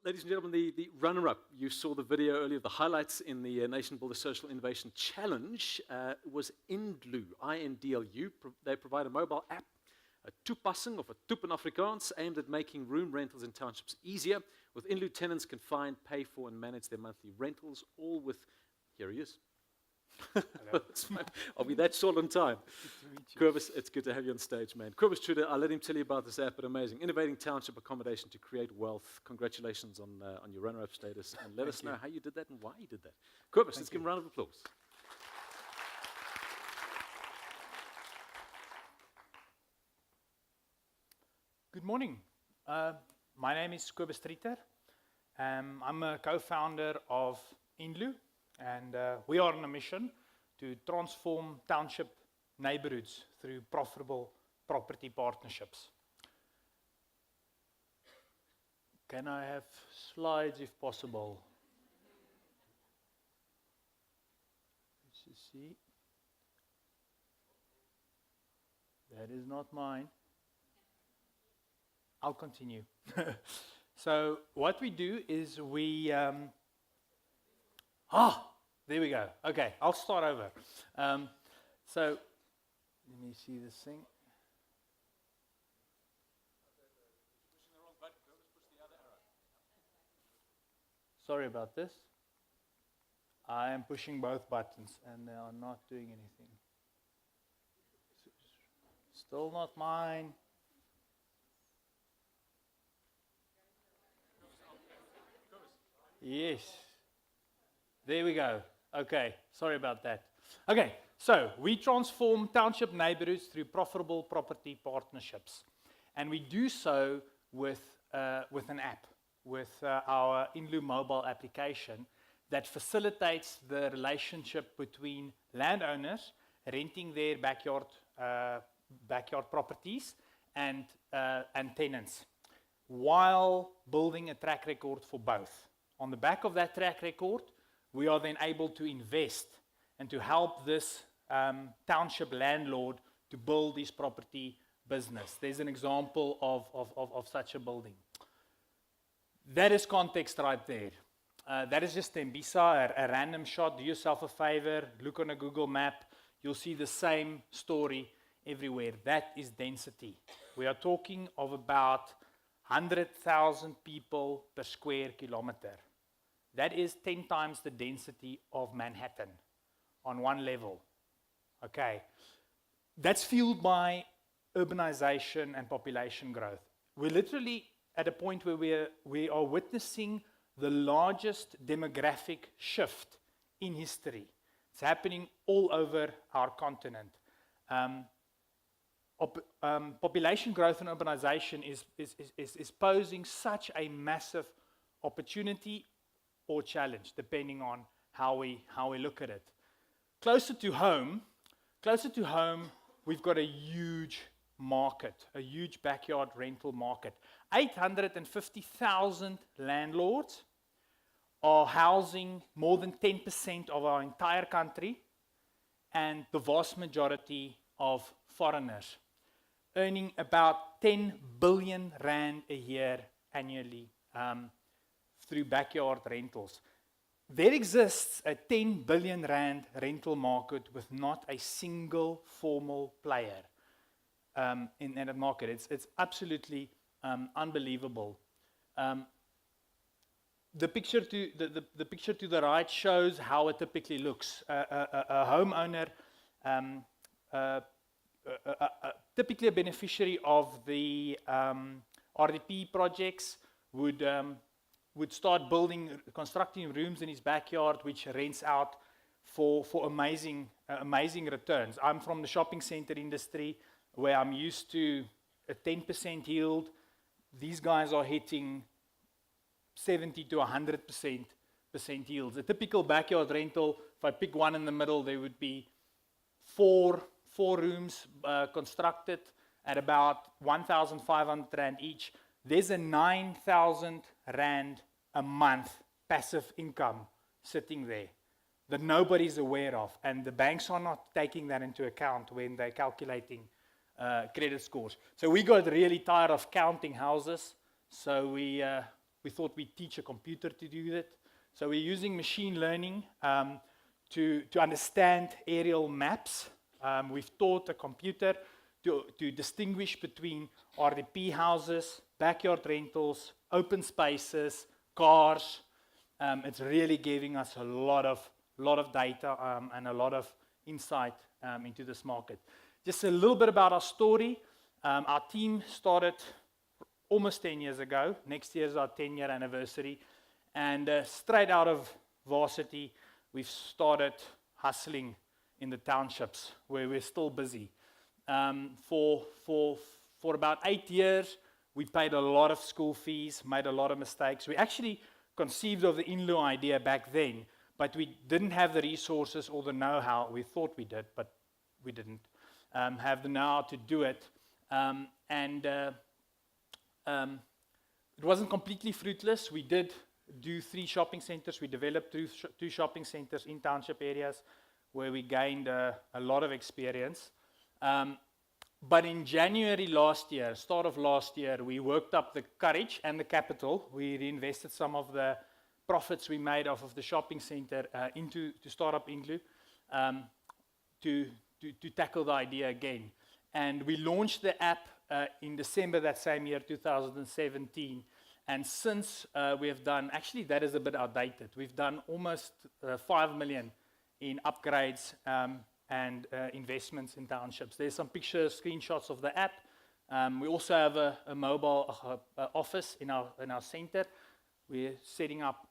Ladies and gentlemen, the runner-up, you saw the video earlier, the highlights in the Nation Builder Social Innovation Challenge was Indlu, I-N-D-L-U. They provide a mobile app, a toepassing of a toep in Afrikaans, aimed at making room rentals in townships easier. With Indlu, tenants can find, pay for, and manage their monthly rentals, all with, here he is. I'll be that short on time. Cobus, it's good to have you on stage, man. Cobus Truter, I'll let him tell you about this app, but amazing. Innovating township accommodation to create wealth. Congratulations on your runner-up status, and let us know how you did that and why you did that. Cobus, let's give him a round of applause. Good morning. My name is Cobus Truter. I'm a co-founder of Indlu, and we are on a mission to transform township neighborhoods through profitable property partnerships. Can I have slides if possible? Let's just see. That is not mine. I'll continue. So what we do is we... there we go. Okay, I'll start over. So let me see this thing. Sorry about this. I am pushing both buttons and they are not doing anything. Still not mine. Yes. There we go. Okay, sorry about that. Okay, so we transform township neighborhoods through profitable property partnerships. And we do so with an app, with our Indlu mobile application that facilitates the relationship between landowners renting their backyard properties and tenants, while building a track record for both. On the back of that track record, we are then able to invest and to help this township landlord to build his property business. There's an example of such a building. That is context right there. That is just Tembisa, a random shot. Do yourself a favor, look on a Google map. You'll see the same story everywhere. That is density. We are talking of about 100,000 people per square kilometer. That is 10 times the density of Manhattan on one level. Okay. That's fueled by urbanization and population growth. We're literally at a point where we are witnessing the largest demographic shift in history. It's happening all over our continent. Population growth and urbanization is posing such a massive opportunity or challenge, depending on how we look at it. Closer to home, we've got a huge market, a huge backyard rental market. 850,000 landlords are housing more than 10% of our entire country, and the vast majority of foreigners, earning about 10 billion rand a year annually through backyard rentals. There exists a 10 billion rand rental market with not a single formal player in that market. It's absolutely unbelievable. The picture to the right shows how it typically looks. A homeowner, typically a beneficiary of the RDP projects, would start constructing rooms in his backyard, which rents out for amazing returns. I'm from the shopping center industry, where I'm used to a 10% yield. These guys are hitting 70 to 100% yields. A typical backyard rental, if I pick one in the middle, there would be four rooms constructed at about 1,500 rand each. There's a 9,000 rand a month passive income sitting there that nobody's aware of, and the banks are not taking that into account when they're calculating credit scores. So we got really tired of counting houses, so we we thought we'd teach a computer to do that. So we're using machine learning to understand aerial maps. We've taught a computer to distinguish between RDP houses, backyard rentals, open spaces, cars. It's really giving us a lot of data and a lot of insight into this market. Just a little bit about our story. Our team started almost 10 years ago. Next year is our 10-year anniversary. And straight out of varsity, we've started hustling in the townships where we're still busy. For about 8 years, we paid a lot of school fees, made a lot of mistakes. We actually conceived of the Inlu idea back then, but we didn't have the resources or the know-how. We thought we did, but we didn't have the know-how to do it. It wasn't completely fruitless. We did do 3 shopping centers. We developed 2 shopping centers in township areas where we gained a lot of experience. But in January last year, start of last year, we worked up the courage and the capital. We reinvested some of the profits we made off of the shopping center to start up Inlu to tackle the idea again. And we launched the app in December that same year, 2017. And since we have done, actually that is a bit outdated, we've done almost 5 million in upgrades and investments in townships. There's some pictures, screenshots of the app. We also have a mobile office in our center. We're setting up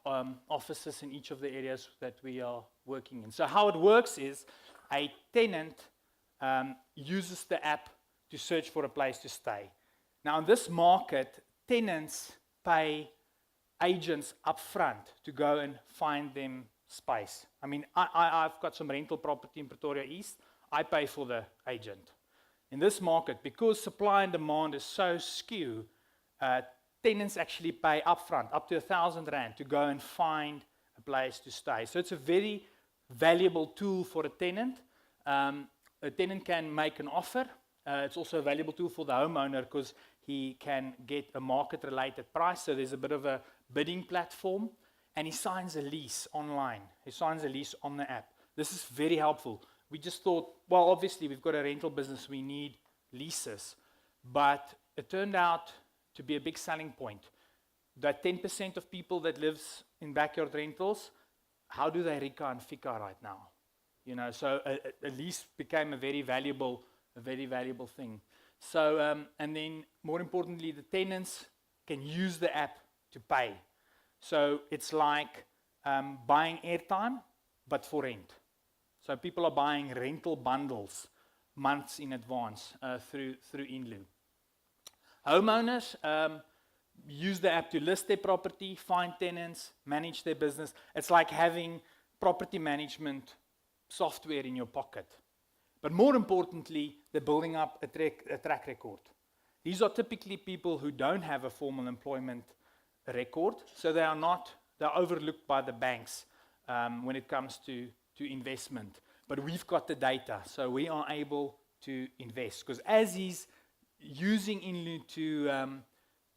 offices in each of the areas that we are working in. So how it works is a tenant uses the app to search for a place to stay. Now in this market, tenants pay agents up front to go and find them space. I mean, I've got some rental property in Pretoria East. I pay for the agent. In this market, because supply and demand is so skewed, tenants actually pay upfront, up to 1,000 rand, to go and find a place to stay. So it's a very valuable tool for a tenant. A tenant can make an offer. It's also a valuable tool for the homeowner because he can get a market-related price. So there's a bit of a bidding platform. And he signs a lease online. He signs a lease on the app. This is very helpful. We just thought, well, obviously, we've got a rental business. We need leases. But it turned out to be a big selling point. That 10% of people that lives in backyard rentals, how do they Rika and Fika right now? You know, so a lease became a very valuable thing. So, and then more importantly, the tenants can use the app to pay. So it's like buying airtime, but for rent. So people are buying rental bundles months in advance through Inlu. Homeowners use the app to list their property, find tenants, manage their business. It's like having property management software in your pocket. But more importantly, they're building up a track record. These are typically people who don't have a formal employment record, so they're overlooked by the banks when it comes to investment. But we've got the data, so we are able to invest. Because as he's using Inlu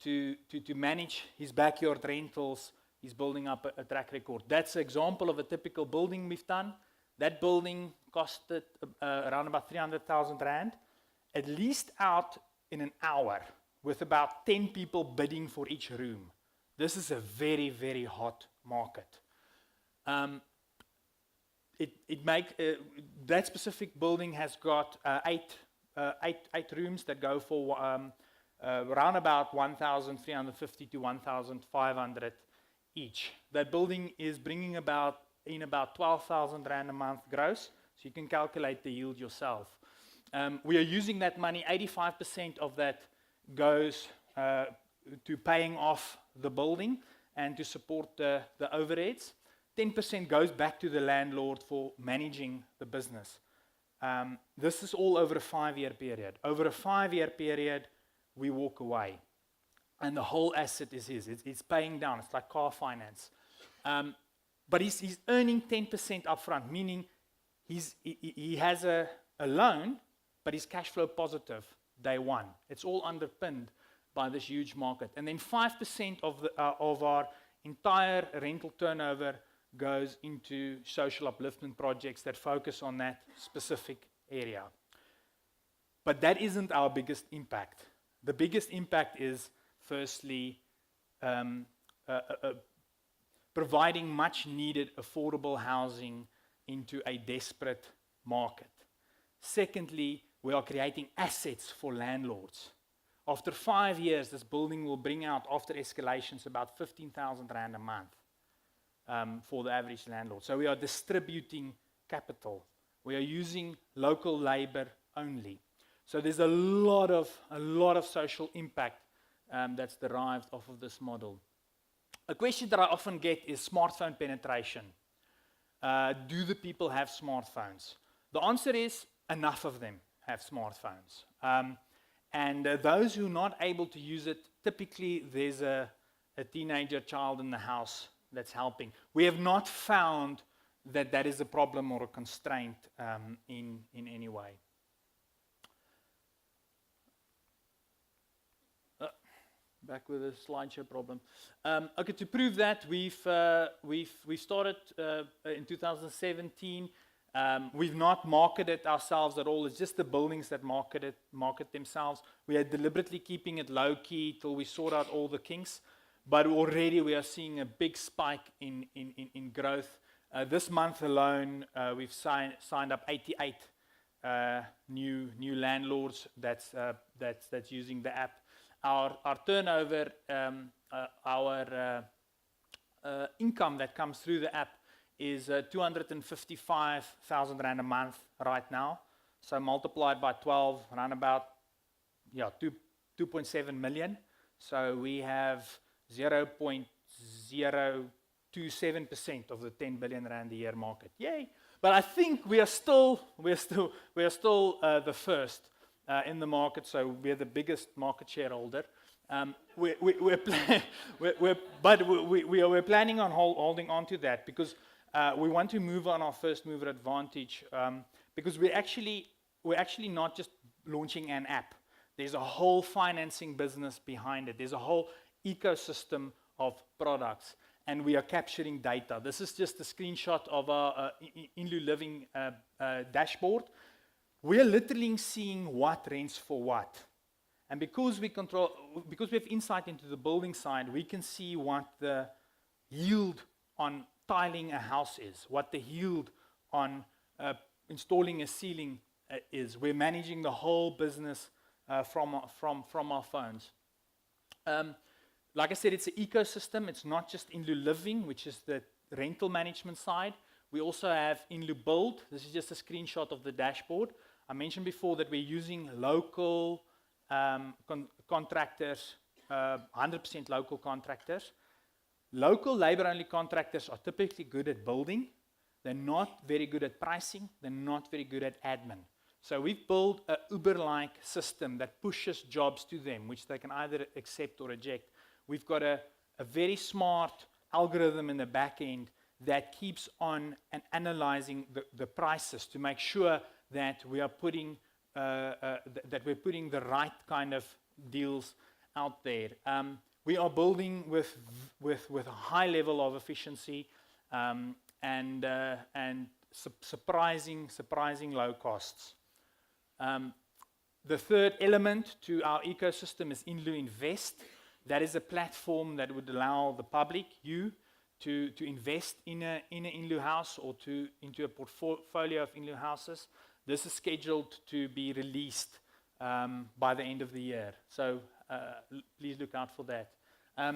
to manage his backyard rentals, he's building up a track record. That's an example of a typical building we've done. That building costed around about 300,000 rand, at least out in an hour, with about 10 people bidding for each room. This is a very, very hot market. That specific building has got eight rooms that go for around about 1,350 to 1,500 each. That building is bringing about 12,000 rand a month gross, so you can calculate the yield yourself. We are using that money. 85% of that goes to paying off the building and to support the overheads. 10% goes back to the landlord for managing the business. This is all over a 5-year period. Over a 5-year period, we walk away. And the whole asset is his. It's paying down. It's like car finance. But he's earning 10% upfront, meaning he has a loan, but he's cash flow positive day one. It's all underpinned by this huge market. And then 5% of our entire rental turnover goes into social upliftment projects that focus on that specific area. But that isn't our biggest impact. The biggest impact is, firstly, providing much needed affordable housing into a desperate market. Secondly, we are creating assets for landlords. After 5 years, this building will bring out, after escalations, about 15,000 Rand a month for the average landlord. So we are distributing capital. We are using local labor only. So there's a lot of social impact that's derived off of this model. A question that I often get is smartphone penetration. Do the people have smartphones? The answer is enough of them have smartphones. And those who are not able to use it, typically there's a teenager child in the house that's helping. We have not found that that is a problem or a constraint in any way. Back with the slideshow problem. Okay, to prove that, we started in 2017. We've not marketed ourselves at all. It's just the buildings that market themselves. We are deliberately keeping it low key till we sort out all the kinks. But already we are seeing a big spike in growth. This month alone, we've signed up 88 new landlords that's using the app. Our turnover, our income that comes through the app is 255,000 Rand a month right now. So multiplied by 12, around about 2.7 million. So we have 0.027% of the 10 billion Rand a year market. Yay! But I think we are still the first in the market, so we're the biggest market shareholder. We're planning on holding on to that because we want to move on our first mover advantage because we're actually not just launching an app. There's a whole financing business behind it. There's a whole ecosystem of products, and we are capturing data. This is just a screenshot of our Inlu Living dashboard. We are literally seeing what rents for what. And because we have insight into the building side, we can see what the yield on tiling a house is, what the yield on installing a ceiling is. We're managing the whole business from our phones. Like I said, it's an ecosystem. It's not just Inlu Living, which is the rental management side. We also have Inlu Build. This is just a screenshot of the dashboard. I mentioned before that we're using local contractors, 100% local contractors. Local labor-only contractors are typically good at building. They're not very good at pricing. They're not very good at admin. So we've built an Uber-like system that pushes jobs to them, which they can either accept or reject. We've got a very smart algorithm in the back end that keeps on and analyzing the prices to make sure that we are putting we're putting the right kind of deals out there. We are building with a high level of efficiency and surprising low costs. The third element to our ecosystem is Inlu Invest. That is a platform that would allow the public, you, to invest in an Inlu house or into a portfolio of Inlu houses. This is scheduled to be released by the end of the year. So please look out for that.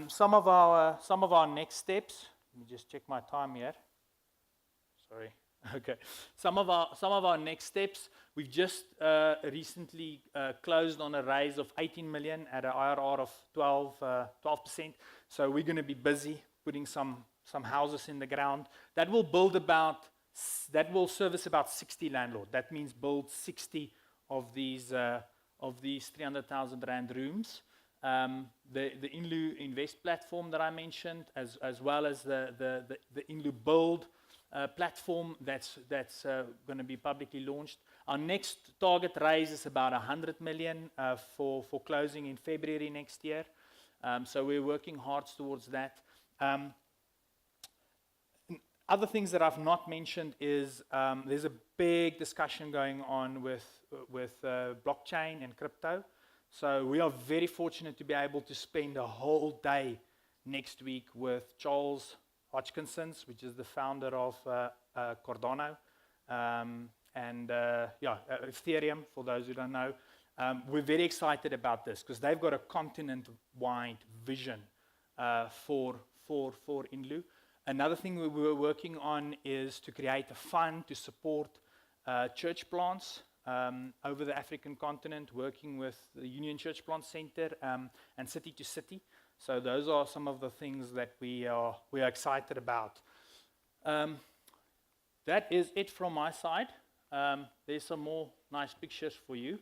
Some of our next steps. Let me just check my time here. Sorry. Okay. Some of our next steps. We've just recently closed on a raise of 18 million at an IRR of 12%. So we're going to be busy putting some houses in the ground. That will service about 60 landlords. That means build 60 of these 300,000 Rand rooms. The Inlu Invest platform that I mentioned, as well as the Inlu Build platform that's going to be publicly launched. Our next target raise is about 100 million for closing in February next year. So we're working hard towards that. Other things that I've not mentioned is there's a big discussion going on with blockchain and crypto. So we are very fortunate to be able to spend a whole day next week with Charles Hodgkinson, which is the founder of Cardano, and Ethereum, for those who don't know. We're very excited about this because they've got a continent-wide vision for Inlu. Another thing we were working on is to create a fund to support church plants over the African continent, working with the Union Church Plant Center and City to City. So those are some of the things that we are excited about. That is it from my side. There's some more nice pictures for you.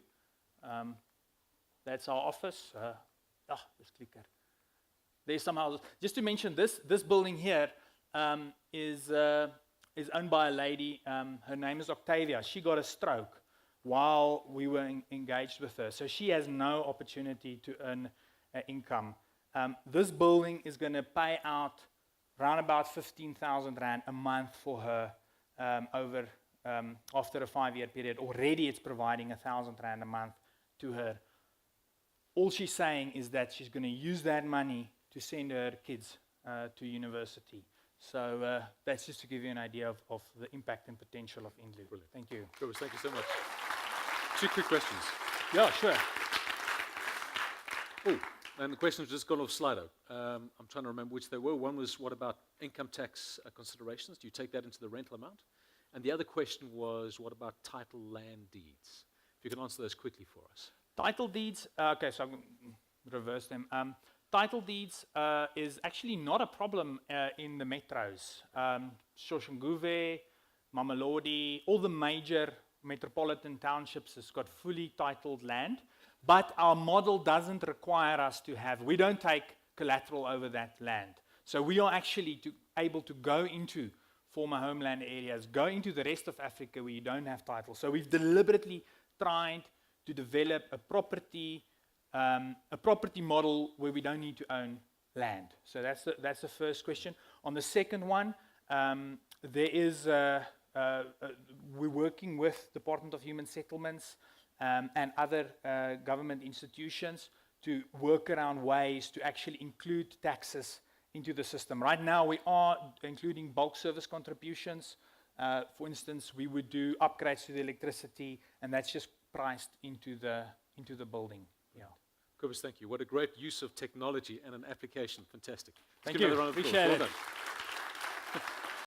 That's our office. This clicker. There's some houses. Just to mention, this building here is owned by a lady. Her name is Octavia. She got a stroke while we were engaged with her. So she has no opportunity to earn income. This building is going to pay out around about 15,000 Rand a month for her after a 5-year period. Already it's providing 1,000 Rand a month to her. All she's saying is that she's going to use that money to send her kids to university. So that's just to give you an idea of the impact and potential of Inlu. Brilliant. Thank you. Cobus, thank you so much. 2 quick questions. Yeah, sure. Oh, and the questions just gone off Slido. I'm trying to remember which they were. One was, what about income tax considerations? Do you take that into the rental amount? And the other question was, what about title land deeds? If you can answer those quickly for us. Title deeds, okay, so I'm going to reverse them. Title deeds is actually not a problem in the metros. Soshanguve, Mamelodi, all the major metropolitan townships has got fully titled land, but our model doesn't require us to have, we don't take collateral over that land. So we are actually able to go into former homeland areas, go into the rest of Africa where you don't have title. So we've deliberately tried to develop a property model where we don't need to own land. So that's the first question. On the second one, we're working with Department of Human Settlements and other government institutions to work around ways to actually include taxes into the system. Right now, we are including bulk service contributions. For instance, we would do upgrades to the electricity, and that's just priced into the building. Yeah. Cobus, thank you. What a great use of technology and an application. Fantastic. Thank you. Appreciate it. Well done.